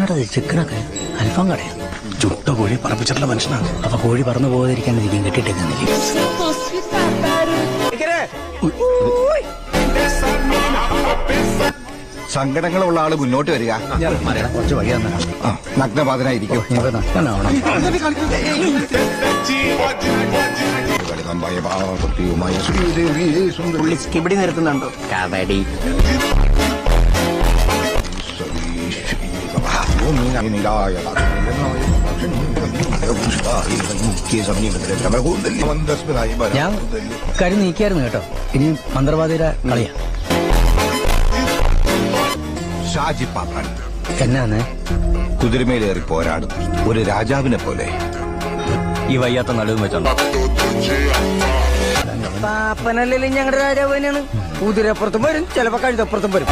എന്നാടാ ചിക്കനൊക്കെ അൽഫാം കടയാ? ചുട്ട കോഴി പറപ്പിച്ചിട്ടുള്ള മനുഷ്യനാണ്. അപ്പൊ കോഴി പറന്നു പോകാതിരിക്കാൻ ഇരിക്കും കെട്ടിട്ടേക്കുന്നില്ലേ? സങ്കടങ്ങളുള്ള ആള് മുന്നോട്ട് വരിക. കുറച്ച് വഴി തന്നെ നഗ്നപാതനായിരിക്കും. ഇവിടെ നിർത്തുന്നുണ്ടോ? കബഡി ഞാൻ കരു നീക്കിയായിരുന്നു കേട്ടോ. ഇനി മന്ത്രവാദിയുടെ കളിയാ. ഷാജി പാപ്പൻ എന്നാന്ന് കുതിരമേലേറി പോരാടും ഒരു രാജാവിനെ പോലെ. ഈ വയ്യാത്ത നടുവും വെച്ചോണ്ടോ? പാപ്പനല്ലെങ്കിലും ഞങ്ങളുടെ രാജാവ് തന്നെയാണ്. കുതിരപ്പുറത്തും വരും, ചിലപ്പോ കഴുതപ്പുറത്തും വരും.